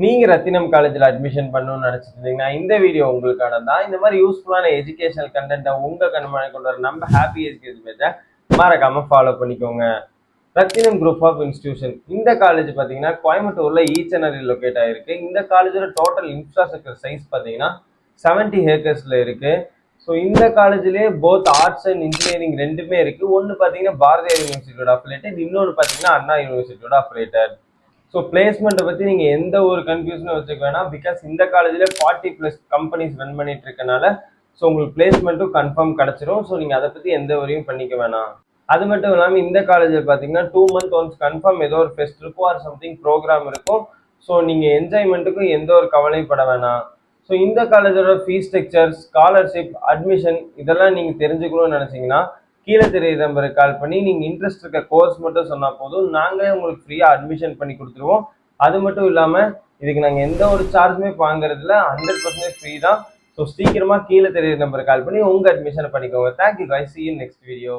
நீங்க ரத்தினம் காலேஜ்ல அட்மிஷன் பண்ணணும்னு நினைச்சிட்டு இருந்தீங்கன்னா இந்த வீடியோ உங்களுக்கான தான். இந்த மாதிரி யூஸ்ஃபுல்லான எஜுகேஷனல் கண்டென்ட்டை உங்க கண்மனை கொண்டு வர நம்ம ஹாப்பி எஜுகேஷன் பேஜை மறக்காம ஃபாலோ பண்ணிக்கோங்க. ரத்தினம் குரூப் ஆஃப் இன்ஸ்டிடியூஷன் இந்த காலேஜ் பார்த்தீங்கன்னா கோயம்புத்தூர்ல ஈச்சனரி லொக்கேட் ஆயிருக்கு. இந்த காலேஜோட டோட்டல் இன்ஃப்ராஸ்ட்ரக்சர் சைஸ் பார்த்தீங்கன்னா 70 ஏக்கர்ஸ்ல இருக்கு. ஸோ இந்த காலேஜ்லேயே போத் ஆர்ட்ஸ் அண்ட் இன்ஜினியரிங் ரெண்டுமே இருக்கு. ஒன்று பார்த்தீங்கன்னா பாரதியார் யூனிவர்சிட்டியோட அஃபிலேட்டட், இன்னொன்று பார்த்தீங்கன்னா அண்ணா யூனிவர்சிட்டியோட அஃபிலேட்டட். ஸோ பிளேஸ்மெண்ட்டை பற்றி நீங்கள் எந்த ஒரு கன்ஃபியூஷனும் வச்சுக்க வேணாம். பிகாஸ் இந்த காலேஜில் 40+ கம்பெனிஸ் ரன் பண்ணிட்டு இருக்கனால ஸோ உங்களுக்கு பிளேஸ்மெண்ட்டும் கன்ஃபார்ம் கிடச்சிரும். ஸோ நீங்கள் அதை பற்றி எந்த வரையும் பண்ணிக்க வேணாம். அது மட்டும் இல்லாமல் இந்த காலேஜில் பார்த்தீங்கன்னா 2 months ஒன்ஸ் கன்ஃபார்ம் ஏதோ ஒரு ஃபெஸ்ட் இருக்கும் ஆர் சம்திங் ப்ரோக்ராம் இருக்கும். ஸோ நீங்கள் என்ஜாய்மெண்ட்டுக்கும் எந்த ஒரு கவலையும் பட வேணாம். ஸோ இந்த காலேஜோட ஃபீஸ் ஸ்ட்ரக்சர், ஸ்காலர்ஷிப், அட்மிஷன் இதெல்லாம் நீங்கள் தெரிஞ்சுக்கணும்னு நினச்சிங்கன்னா கீழே தெரியுற நம்பருக்கு கால் பண்ணி நீங்கள் இன்ட்ரெஸ்ட் இருக்க கோர்ஸ் மட்டும் சொன்னால் போதும். நாங்கள் உங்களுக்கு ஃப்ரீயாக அட்மிஷன் பண்ணி கொடுத்துருவோம். அது மட்டும் இல்லாமல் இதுக்கு நாங்கள் எந்த ஒரு சார்ஜுமே வாங்குறதில்ல, 100% ஃப்ரீ தான். ஸோ சீக்கிரமாக கீழே தெரியுற நம்பருக்கு கால் பண்ணி உங்கள் அட்மிஷனை பண்ணிக்கோங்க. Thank you guys, see you in next video.